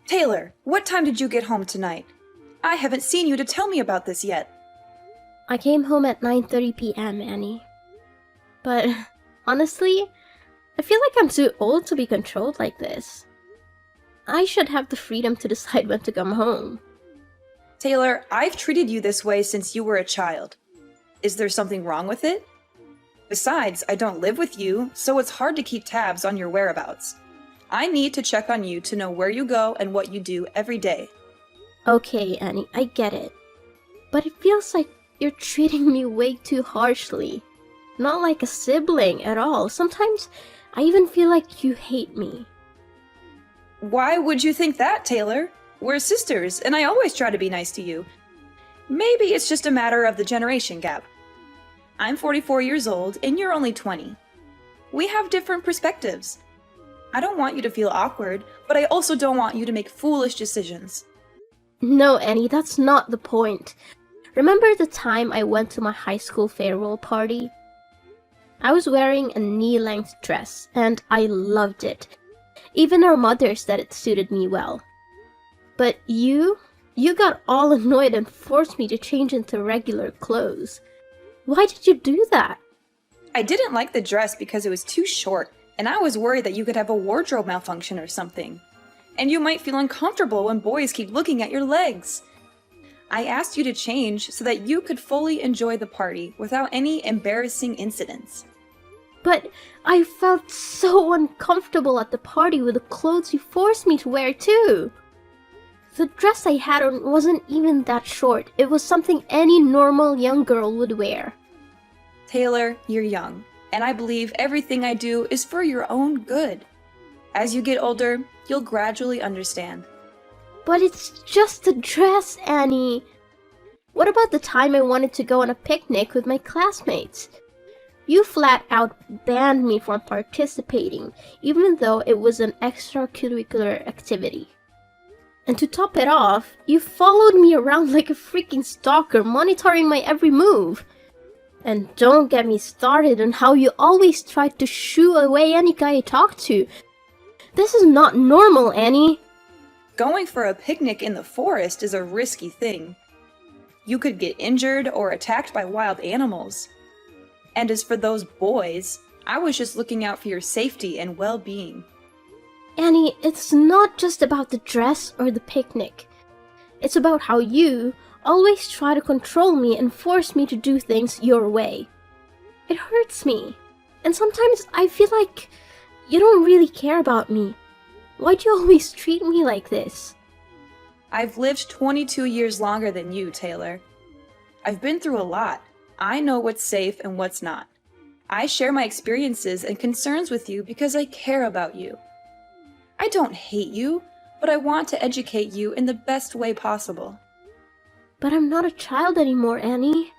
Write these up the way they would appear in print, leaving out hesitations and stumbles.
Taylor, what time did you get home tonight? I haven't seen you to tell me about this yet. I came home at 9:30 p.m., Annie. But honestly, I feel like I'm too old to be controlled like this. I should have the freedom to decide when to come home. Taylor, I've treated you this way since you were a child. Is there something wrong with it? Besides, I don't live with you, so it's hard to keep tabs on your whereabouts. I need to check on you to know where you go and what you do every day. Okay, Annie, I get it. But it feels like you're treating me way too harshly. Not like a sibling at all. Sometimes I even feel like you hate me. Why would you think that, Taylor? We're sisters, and I always try to be nice to you. Maybe it's just a matter of the generation gap. I'm 44 years old, and you're only 20. We have different perspectives. I don't want you to feel awkward, but I also don't want you to make foolish decisions. No, Annie, that's not the point. Remember the time I went to my high school farewell party? I was wearing a knee-length dress, and I loved it. Even our mother said it suited me well. But you got all annoyed and forced me to change into regular clothes. Why did you do that? I didn't like the dress because it was too short, and I was worried that you could have a wardrobe malfunction or something. And you might feel uncomfortable when boys keep looking at your legs. I asked you to change so that you could fully enjoy the party without any embarrassing incidents. But I felt so uncomfortable at the party with the clothes you forced me to wear too. The dress I had on wasn't even that short. It was something any normal young girl would wear. Taylor, you're young, and I believe everything I do is for your own good. As you get older, you'll gradually understand. But it's just a dress, Annie. What about the time I wanted to go on a picnic with my classmates? You flat out banned me from participating, even though it was an extracurricular activity. And to top it off, you followed me around like a freaking stalker, monitoring my every move. And don't get me started on how you always tried to shoo away any guy I talked to. This is not normal, Annie. Going for a picnic in the forest is a risky thing. You could get injured or attacked by wild animals. And as for those boys, I was just looking out for your safety and well-being. Annie, it's not just about the dress or the picnic. It's about how you always try to control me and force me to do things your way. It hurts me. And sometimes I feel like you don't really care about me. Why'd you always treat me like this? I've lived 22 years longer than you, Taylor. I've been through a lot. I know what's safe and what's not. I share my experiences and concerns with you because I care about you. I don't hate you, but I want to educate you in the best way possible. But I'm not a child anymore, Annie.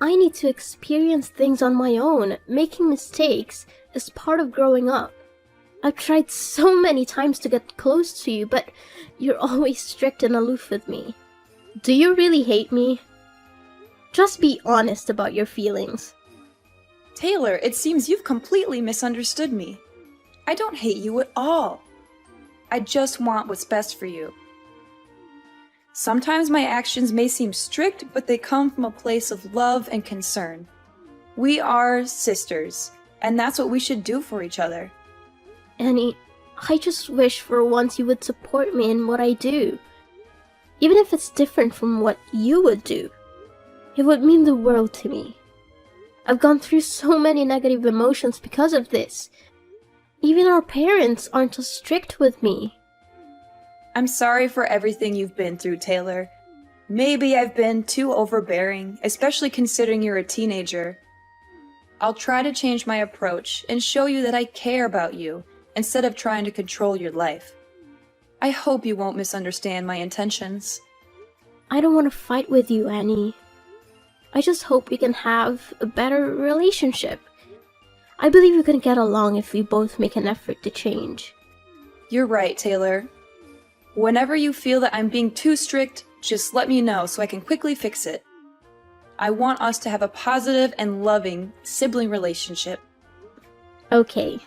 I need to experience things on my own. Making mistakes is part of growing up. I've tried so many times to get close to you, but you're always strict and aloof with me. Do you really hate me? Just be honest about your feelings. Taylor, it seems you've completely misunderstood me. I don't hate you at all. I just want what's best for you. Sometimes my actions may seem strict, but they come from a place of love and concern. We are sisters, and that's what we should do for each other. Annie, I just wish for once you would support me in what I do. Even if it's different from what you would do. It would mean the world to me. I've gone through so many negative emotions because of this. Even our parents aren't as strict with me. I'm sorry for everything you've been through, Taylor. Maybe I've been too overbearing, especially considering you're a teenager. I'll try to change my approach and show you that I care about you instead of trying to control your life. I hope you won't misunderstand my intentions. I don't want to fight with you, Annie. I just hope we can have a better relationship. I believe we can get along if we both make an effort to change. You're right, Taylor. Whenever you feel that I'm being too strict, just let me know so I can quickly fix it. I want us to have a positive and loving sibling relationship. Okay,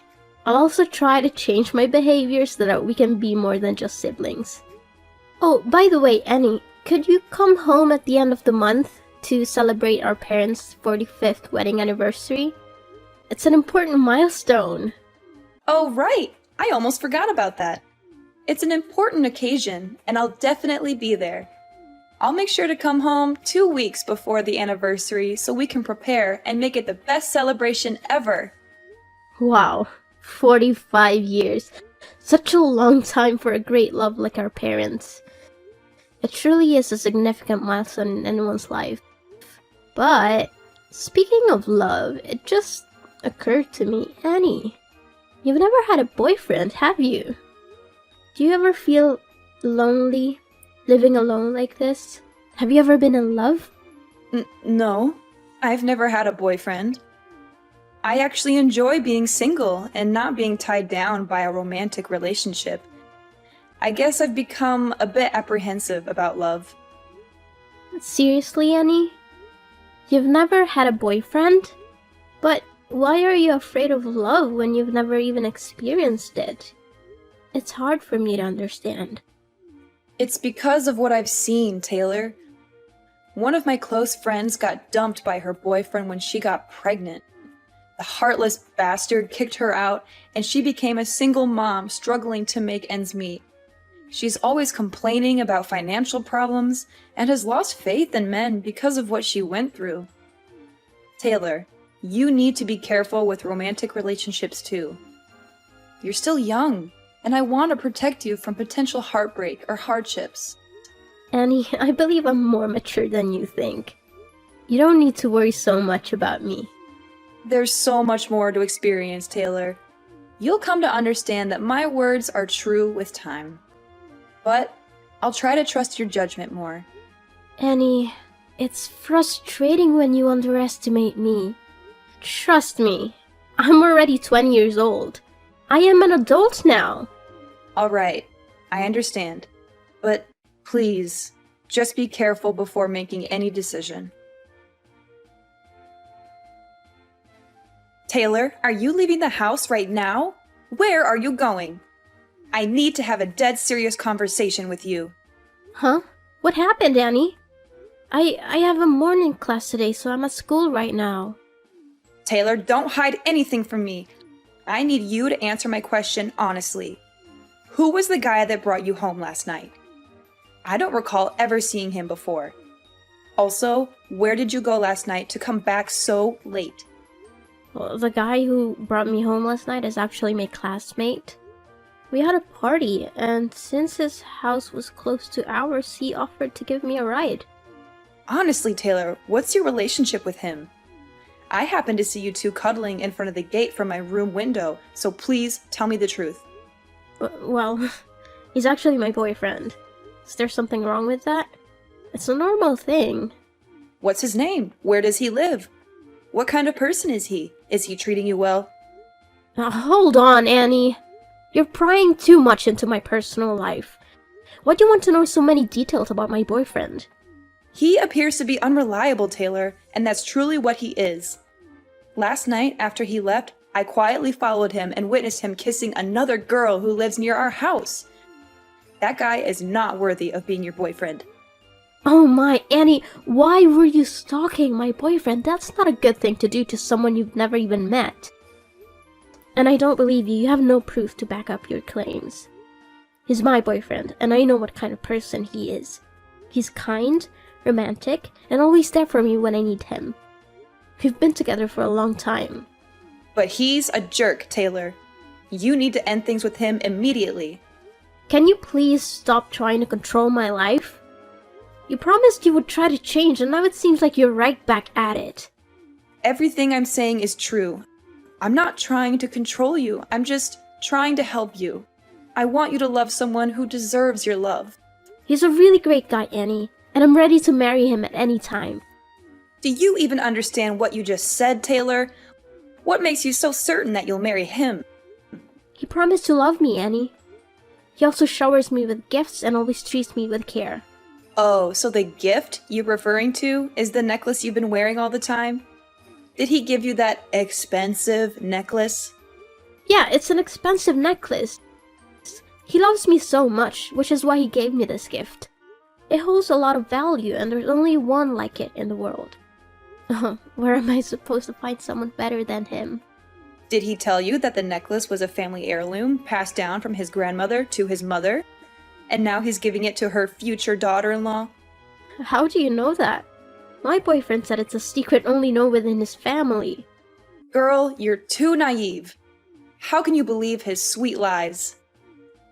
I'll also try to change my behavior so that we can be more than just siblings. Oh, by the way, Annie, could you come home at the end of the month to celebrate our parents' 45th wedding anniversary? It's an important milestone. Oh, right! I almost forgot about that. It's an important occasion, and I'll definitely be there. I'll make sure to come home 2 weeks before the anniversary so we can prepare and make it the best celebration ever. Wow, 45 years. Such a long time for a great love like our parents. It truly is a significant milestone in anyone's life. But, speaking of love, it just occurred to me, Annie, you've never had a boyfriend, have you? Do you ever feel lonely, living alone like this? Have you ever been in love? No, I've never had a boyfriend. I actually enjoy being single and not being tied down by a romantic relationship. I guess I've become a bit apprehensive about love. Seriously, Annie? You've never had a boyfriend? But why are you afraid of love when you've never even experienced it? It's hard for me to understand. It's because of what I've seen, Taylor. One of my close friends got dumped by her boyfriend when she got pregnant. The heartless bastard kicked her out, and she became a single mom struggling to make ends meet. She's always complaining about financial problems and has lost faith in men because of what she went through. Taylor, you need to be careful with romantic relationships too. You're still young, and I want to protect you from potential heartbreak or hardships. Annie, I believe I'm more mature than you think. You don't need to worry so much about me. There's so much more to experience, Taylor. You'll come to understand that my words are true with time. But I'll try to trust your judgment more. Annie, it's frustrating when you underestimate me. Trust me, I'm already 20 years old. I am an adult now. All right, I understand. But please, just be careful before making any decision. Taylor, are you leaving the house right now? Where are you going? I need to have a dead serious conversation with you. Huh? What happened, Annie? I have a morning class today, so I'm at school right now. Taylor, don't hide anything from me. I need you to answer my question honestly. Who was the guy that brought you home last night? I don't recall ever seeing him before. Also, where did you go last night to come back so late? Well, the guy who brought me home last night is actually my classmate. We had a party, and since his house was close to ours, he offered to give me a ride. Honestly, Taylor, what's your relationship with him? I happened to see you two cuddling in front of the gate from my room window, so please tell me the truth. Well, he's actually my boyfriend. Is there something wrong with that? It's a normal thing. What's his name? Where does he live? What kind of person is he? Is he treating you well? Now, hold on, Annie. You're prying too much into my personal life. Why do you want to know so many details about my boyfriend? He appears to be unreliable, Taylor, and that's truly what he is. Last night, after he left, I quietly followed him and witnessed him kissing another girl who lives near our house. That guy is not worthy of being your boyfriend. Oh my, Annie, why were you stalking my boyfriend? That's not a good thing to do to someone you've never even met. And I don't believe you. You have no proof to back up your claims. He's my boyfriend, and I know what kind of person he is. He's kind, romantic, and always there for me when I need him. We've been together for a long time. But he's a jerk, Taylor. You need to end things with him immediately. Can you please stop trying to control my life? You promised you would try to change, and now it seems like you're right back at it. Everything I'm saying is true. I'm not trying to control you. I'm just trying to help you. I want you to love someone who deserves your love. He's a really great guy, Annie, and I'm ready to marry him at any time. Do you even understand what you just said, Taylor? What makes you so certain that you'll marry him? He promised to love me, Annie. He also showers me with gifts and always treats me with care. Oh, so the gift you're referring to is the necklace you've been wearing all the time? Did he give you that expensive necklace? Yeah, it's an expensive necklace. He loves me so much, which is why he gave me this gift. It holds a lot of value, and there's only one like it in the world. Where am I supposed to find someone better than him? Did he tell you that the necklace was a family heirloom passed down from his grandmother to his mother? And now he's giving it to her future daughter-in-law? How do you know that? My boyfriend said it's a secret only known within his family. Girl, you're too naive. How can you believe his sweet lies?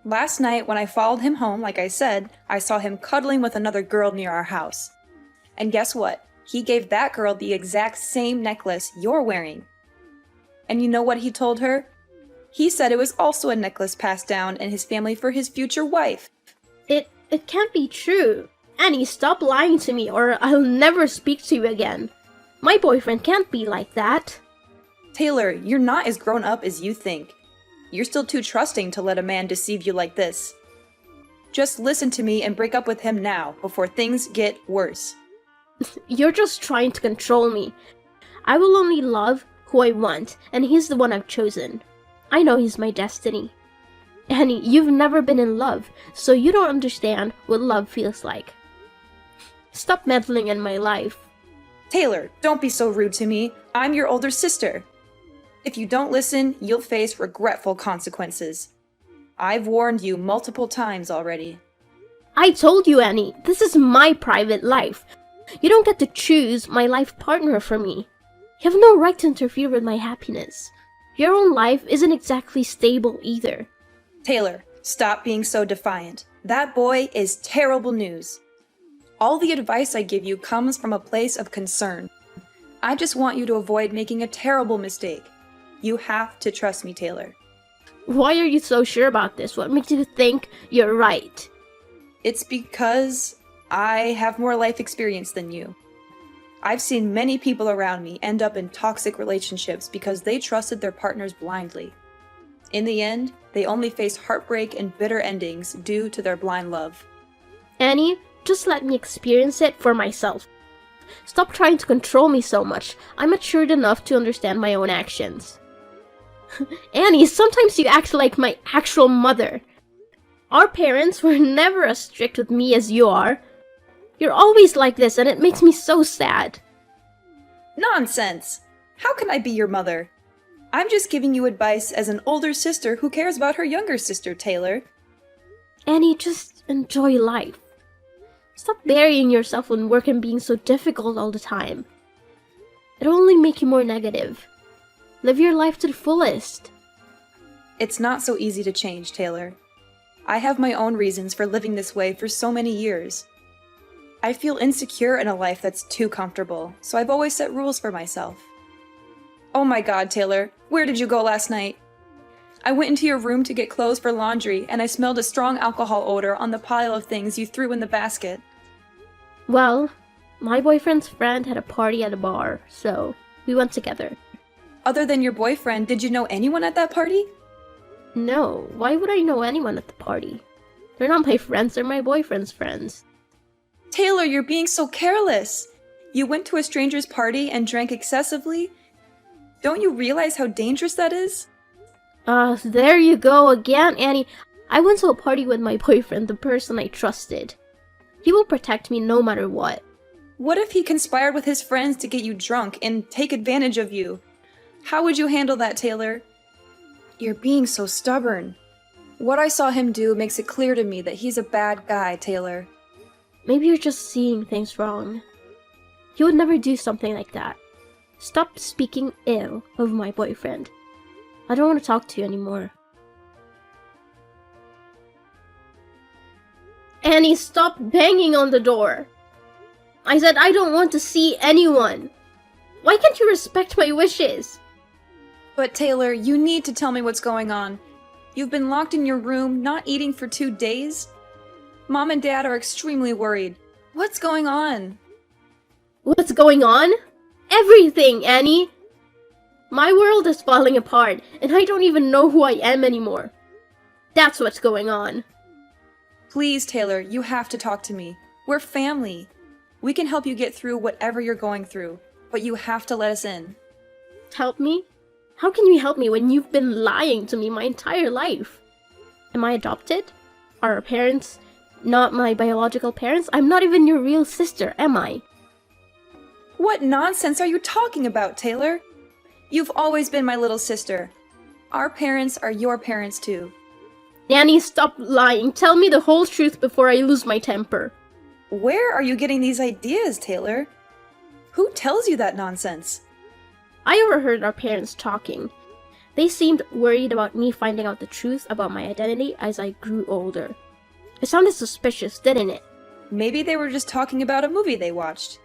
Last night, when I followed him home, like I said, I saw him cuddling with another girl near our house. And guess what? He gave that girl the exact same necklace you're wearing. And you know what he told her? He said it was also a necklace passed down in his family for his future wife. It can't be true. Annie, stop lying to me or I'll never speak to you again. My boyfriend can't be like that. Taylor, you're not as grown up as you think. You're still too trusting to let a man deceive you like this. Just listen to me and break up with him now, before things get worse. You're just trying to control me. I will only love who I want, and he's the one I've chosen. I know he's my destiny. Annie, you've never been in love, so you don't understand what love feels like. Stop meddling in my life. Taylor, don't be so rude to me. I'm your older sister. If you don't listen, you'll face regretful consequences. I've warned you multiple times already. I told you, Annie, this is my private life. You don't get to choose my life partner for me. You have no right to interfere with my happiness. Your own life isn't exactly stable either. Taylor, stop being so defiant. That boy is terrible news. All the advice I give you comes from a place of concern. I just want you to avoid making a terrible mistake. You have to trust me, Taylor. Why are you so sure about this? What makes you think you're right? It's because I have more life experience than you. I've seen many people around me end up in toxic relationships because they trusted their partners blindly. In the end, they only face heartbreak and bitter endings due to their blind love. Annie, just let me experience it for myself. Stop trying to control me so much. I'm matured enough to understand my own actions. Annie, sometimes you act like my actual mother. Our parents were never as strict with me as you are. You're always like this, and it makes me so sad. Nonsense! How can I be your mother? I'm just giving you advice as an older sister who cares about her younger sister, Taylor. Annie, just enjoy life. Stop burying yourself in work and being so difficult all the time. It'll only make you more negative. Live your life to the fullest. It's not so easy to change, Taylor. I have my own reasons for living this way for so many years. I feel insecure in a life that's too comfortable, so I've always set rules for myself. Oh my god, Taylor, where did you go last night? I went into your room to get clothes for laundry, and I smelled a strong alcohol odor on the pile of things you threw in the basket. Well, my boyfriend's friend had a party at a bar, so we went together. Other than your boyfriend, did you know anyone at that party? No, why would I know anyone at the party? They're not my friends, they're my boyfriend's friends. Taylor, you're being so careless! You went to a stranger's party and drank excessively? Don't you realize how dangerous that is? There you go again, Annie. I went to a party with my boyfriend, the person I trusted. He will protect me no matter what. What if he conspired with his friends to get you drunk and take advantage of you? How would you handle that, Taylor? You're being so stubborn. What I saw him do makes it clear to me that he's a bad guy, Taylor. Maybe you're just seeing things wrong. He would never do something like that. Stop speaking ill of my boyfriend. I don't want to talk to you anymore. Annie, stop banging on the door. I said I don't want to see anyone. Why can't you respect my wishes? But Taylor, you need to tell me what's going on. You've been locked in your room, not eating for 2 days? Mom and Dad are extremely worried. What's going on? What's going on? Everything, Annie! My world is falling apart, and I don't even know who I am anymore. That's what's going on. Please, Taylor, you have to talk to me. We're family. We can help you get through whatever you're going through, but you have to let us in. Help me? How can you help me when you've been lying to me my entire life? Am I adopted? Are our parents not my biological parents? I'm not even your real sister, am I? What nonsense are you talking about, Taylor? You've always been my little sister. Our parents are your parents too. Annie, stop lying. Tell me the whole truth before I lose my temper. Where are you getting these ideas, Taylor? Who tells you that nonsense? I overheard our parents talking. They seemed worried about me finding out the truth about my identity as I grew older. It sounded suspicious, didn't it? Maybe they were just talking about a movie they watched.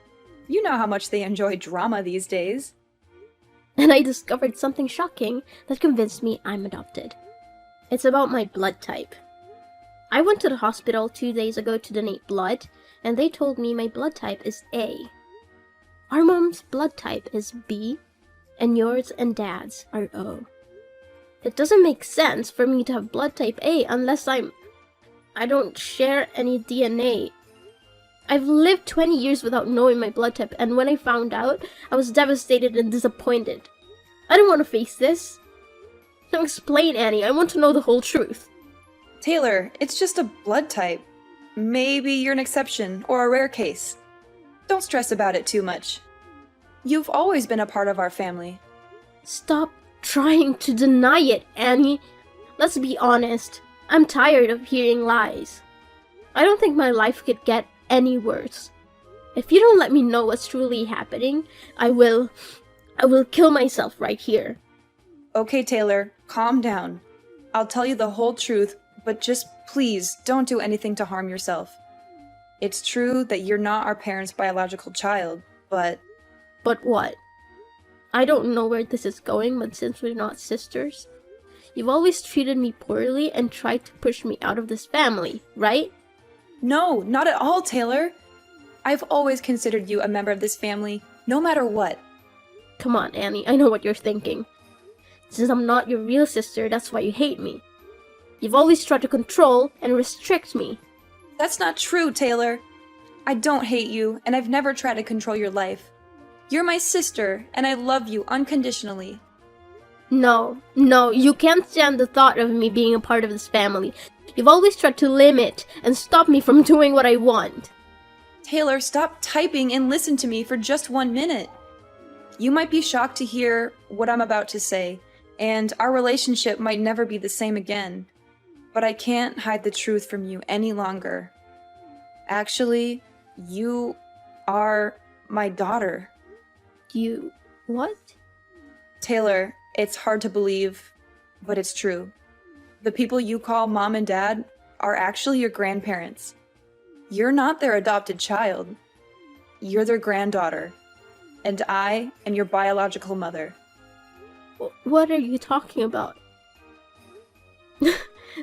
You know how much they enjoy drama these days. And I discovered something shocking that convinced me I'm adopted. It's about my blood type. I went to the hospital 2 days ago to donate blood, and they told me my blood type is A. Our mom's blood type is B, and yours and dad's are O. It doesn't make sense for me to have blood type A unless I don't share any DNA. I've lived 20 years without knowing my blood type, and when I found out, I was devastated and disappointed. I don't want to face this. Now explain, Annie. I want to know the whole truth. Taylor, it's just a blood type. Maybe you're an exception or a rare case. Don't stress about it too much. You've always been a part of our family. Stop trying to deny it, Annie. Let's be honest. I'm tired of hearing lies. I don't think my life could get any worse. If you don't let me know what's truly happening, I will kill myself right here. Okay, Taylor, calm down. I'll tell you the whole truth, but just please don't do anything to harm yourself. It's true that you're not our parents' biological child, but... But what? I don't know where this is going, but since we're not sisters, you've always treated me poorly and tried to push me out of this family, right? No, not at all, Taylor. I've always considered you a member of this family, no matter what. Come on, Annie, I know what you're thinking. Since I'm not your real sister, that's why you hate me. You've always tried to control and restrict me. That's not true, Taylor. I don't hate you, and I've never tried to control your life. You're my sister, and I love you unconditionally. No, you can't stand the thought of me being a part of this family. You've always tried to limit and stop me from doing what I want. Taylor, stop typing and listen to me for just 1 minute. You might be shocked to hear what I'm about to say, and our relationship might never be the same again. But I can't hide the truth from you any longer. Actually, you are my daughter. You... what? Taylor, it's hard to believe, but it's true. The people you call mom and dad are actually your grandparents. You're not their adopted child. You're their granddaughter. And I am your biological mother. What are you talking about?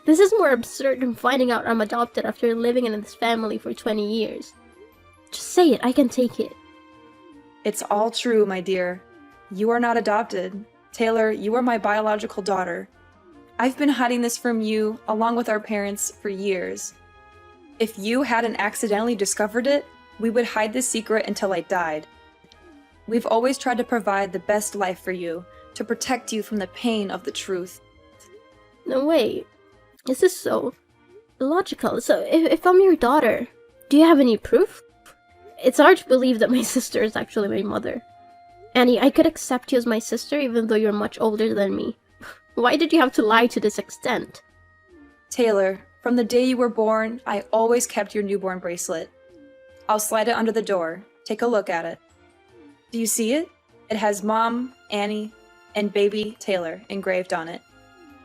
This is more absurd than finding out I'm adopted after living in this family for 20 years. Just say it, I can take it. It's all true, my dear. You are not adopted. Taylor, you are my biological daughter. I've been hiding this from you, along with our parents, for years. If you hadn't accidentally discovered it, we would hide this secret until I died. We've always tried to provide the best life for you, to protect you from the pain of the truth. No, wait. Is this so illogical? So, if I'm your daughter, do you have any proof? It's hard to believe that my sister is actually my mother. Annie, I could accept you as my sister even though you're much older than me. Why did you have to lie to this extent? Taylor, from the day you were born, I always kept your newborn bracelet. I'll slide it under the door. Take a look at it. Do you see it? It has Mom, Annie, and baby Taylor engraved on it.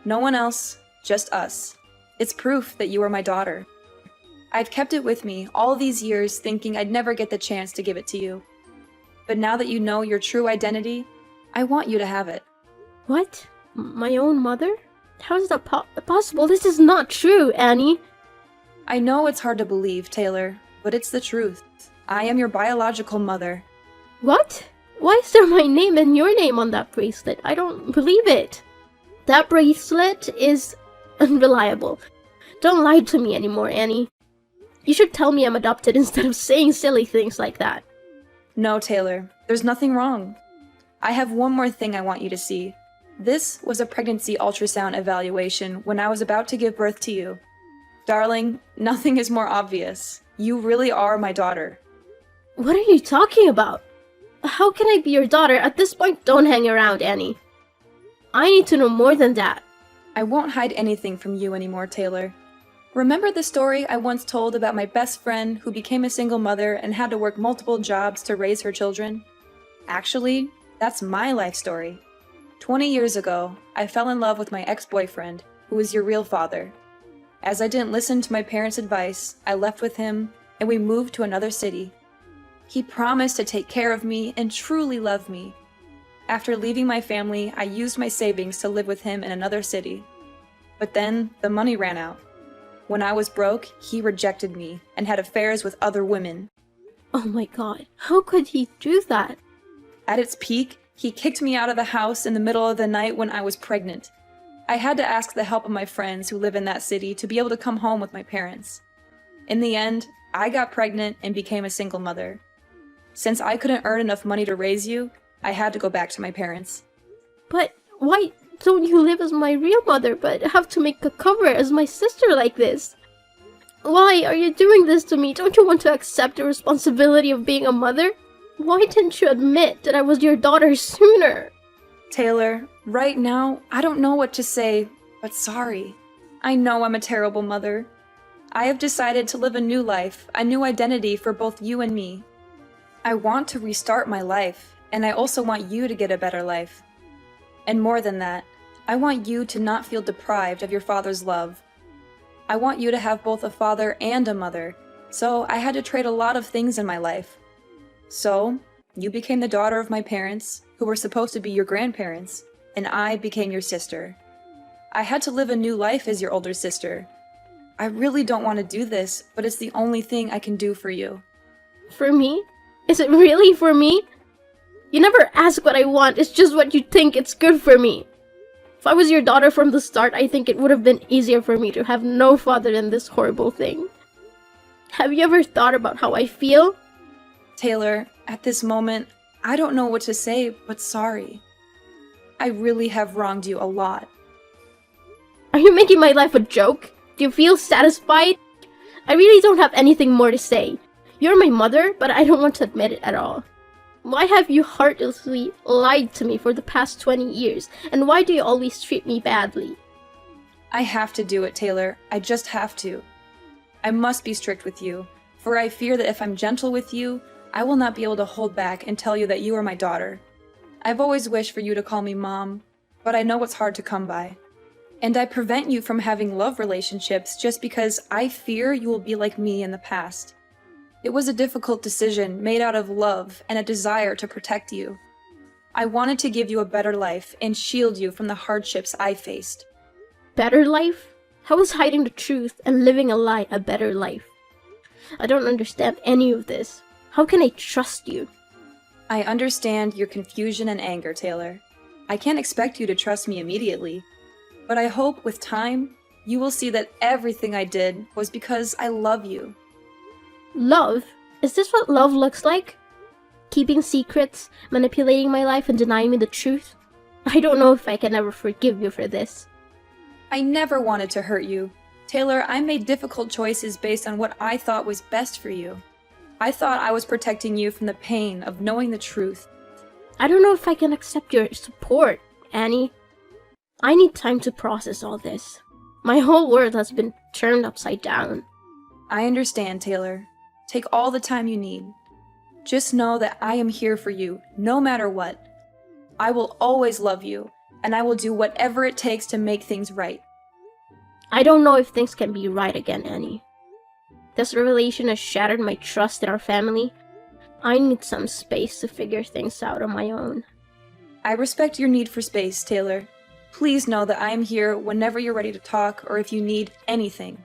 No one else, just us. It's proof that you are my daughter. I've kept it with me all these years thinking I'd never get the chance to give it to you. But now that you know your true identity, I want you to have it. What? My own mother? How is that possible? This is not true, Annie. I know it's hard to believe, Taylor, but it's the truth. I am your biological mother. What? Why is there my name and your name on that bracelet? I don't believe it. That bracelet is unreliable. Don't lie to me anymore, Annie. You should tell me I'm adopted instead of saying silly things like that. No, Taylor, there's nothing wrong. I have one more thing I want you to see. This was a pregnancy ultrasound evaluation when I was about to give birth to you. Darling, nothing is more obvious. You really are my daughter. What are you talking about? How can I be your daughter? At this point, don't hang around, Annie. I need to know more than that. I won't hide anything from you anymore, Taylor. Remember the story I once told about my best friend who became a single mother and had to work multiple jobs to raise her children? Actually, that's my life story. 20 years ago, I fell in love with my ex-boyfriend, who was your real father. As I didn't listen to my parents' advice, I left with him, and we moved to another city. He promised to take care of me and truly love me. After leaving my family, I used my savings to live with him in another city. But then, the money ran out. When I was broke, he rejected me and had affairs with other women. Oh my god, how could he do that? At its peak, he kicked me out of the house in the middle of the night when I was pregnant. I had to ask the help of my friends who live in that city to be able to come home with my parents. In the end, I got pregnant and became a single mother. Since I couldn't earn enough money to raise you, I had to go back to my parents. But why don't you live as my real mother but have to make a cover as my sister like this? Why are you doing this to me? Don't you want to accept the responsibility of being a mother? Why didn't you admit that I was your daughter sooner? Taylor, right now, I don't know what to say, but sorry. I know I'm a terrible mother. I have decided to live a new life, a new identity for both you and me. I want to restart my life, and I also want you to get a better life. And more than that, I want you to not feel deprived of your father's love. I want you to have both a father and a mother, so I had to trade a lot of things in my life. So, you became the daughter of my parents, who were supposed to be your grandparents, and I became your sister. I had to live a new life as your older sister. I really don't want to do this, but it's the only thing I can do for you. For me? Is it really for me? You never ask what I want, it's just what you think it's good for me. If I was your daughter from the start, I think it would have been easier for me to have no father than this horrible thing. Have you ever thought about how I feel? Taylor, at this moment, I don't know what to say, but sorry. I really have wronged you a lot. Are you making my life a joke? Do you feel satisfied? I really don't have anything more to say. You're my mother, but I don't want to admit it at all. Why have you heartlessly lied to me for the past 20 years? And why do you always treat me badly? I have to do it, Taylor. I just have to. I must be strict with you, for I fear that if I'm gentle with you, I will not be able to hold back and tell you that you are my daughter. I've always wished for you to call me Mom, but I know it's hard to come by. And I prevent you from having love relationships just because I fear you will be like me in the past. It was a difficult decision made out of love and a desire to protect you. I wanted to give you a better life and shield you from the hardships I faced. Better life? How is hiding the truth and living a lie a better life? I don't understand any of this. How can I trust you? I understand your confusion and anger, Taylor. I can't expect you to trust me immediately, but I hope with time, you will see that everything I did was because I love you. Love? Is this what love looks like? Keeping secrets, manipulating my life, and denying me the truth? I don't know if I can ever forgive you for this. I never wanted to hurt you. Taylor, I made difficult choices based on what I thought was best for you. I thought I was protecting you from the pain of knowing the truth. I don't know if I can accept your support, Annie. I need time to process all this. My whole world has been turned upside down. I understand, Taylor. Take all the time you need. Just know that I am here for you, no matter what. I will always love you, and I will do whatever it takes to make things right. I don't know if things can be right again, Annie. This revelation has shattered my trust in our family. I need some space to figure things out on my own. I respect your need for space, Taylor. Please know that I am here whenever you're ready to talk or if you need anything.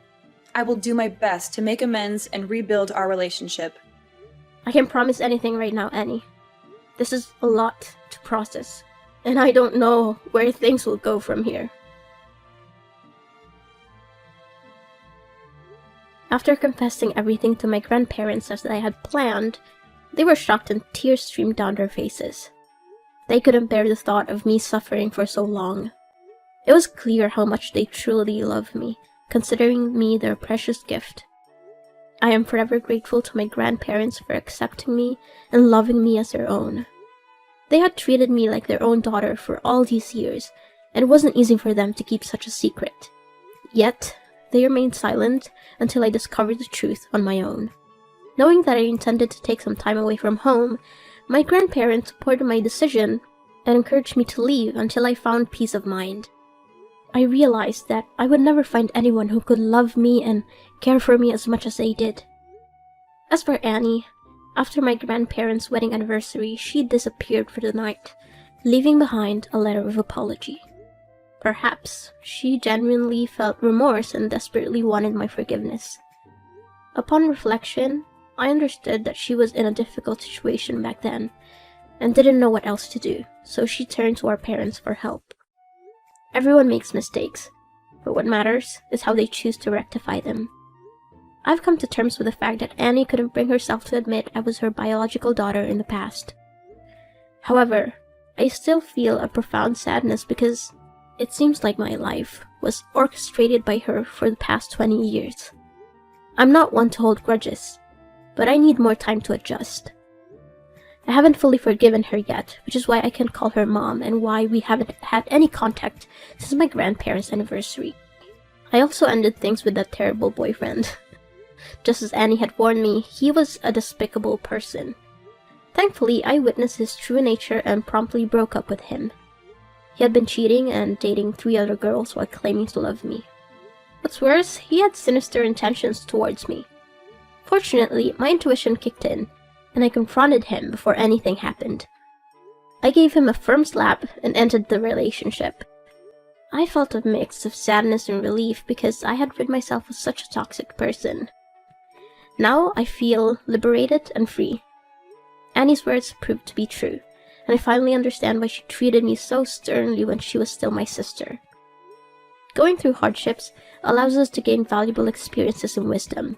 I will do my best to make amends and rebuild our relationship. I can't promise anything right now, Annie. This is a lot to process, and I don't know where things will go from here. After confessing everything to my grandparents as I had planned, they were shocked and tears streamed down their faces. They couldn't bear the thought of me suffering for so long. It was clear how much they truly loved me, considering me their precious gift. I am forever grateful to my grandparents for accepting me and loving me as their own. They had treated me like their own daughter for all these years, and it wasn't easy for them to keep such a secret. Yet, they remained silent until I discovered the truth on my own. Knowing that I intended to take some time away from home, my grandparents supported my decision and encouraged me to leave until I found peace of mind. I realized that I would never find anyone who could love me and care for me as much as they did. As for Annie, after my grandparents' wedding anniversary, she disappeared for the night, leaving behind a letter of apology. Perhaps she genuinely felt remorse and desperately wanted my forgiveness. Upon reflection, I understood that she was in a difficult situation back then and didn't know what else to do, so she turned to our parents for help. Everyone makes mistakes, but what matters is how they choose to rectify them. I've come to terms with the fact that Annie couldn't bring herself to admit I was her biological daughter in the past. However, I still feel a profound sadness because it seems like my life was orchestrated by her for the past 20 years. I'm not one to hold grudges, but I need more time to adjust. I haven't fully forgiven her yet, which is why I can't call her mom and why we haven't had any contact since my grandparents' anniversary. I also ended things with that terrible boyfriend. Just as Annie had warned me, he was a despicable person. Thankfully, I witnessed his true nature and promptly broke up with him. He had been cheating and dating 3 other girls while claiming to love me. What's worse, he had sinister intentions towards me. Fortunately, my intuition kicked in, and I confronted him before anything happened. I gave him a firm slap and ended the relationship. I felt a mix of sadness and relief because I had rid myself of such a toxic person. Now I feel liberated and free. Annie's words proved to be true, and I finally understand why she treated me so sternly when she was still my sister. Going through hardships allows us to gain valuable experiences and wisdom.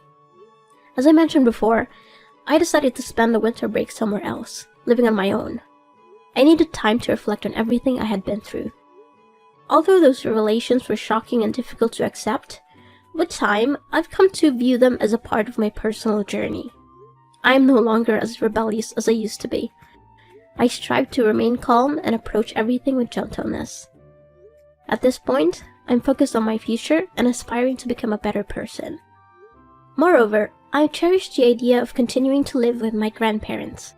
As I mentioned before, I decided to spend the winter break somewhere else, living on my own. I needed time to reflect on everything I had been through. Although those revelations were shocking and difficult to accept, with time, I've come to view them as a part of my personal journey. I am no longer as rebellious as I used to be. I strive to remain calm and approach everything with gentleness. At this point, I'm focused on my future and aspiring to become a better person. Moreover, I cherish the idea of continuing to live with my grandparents.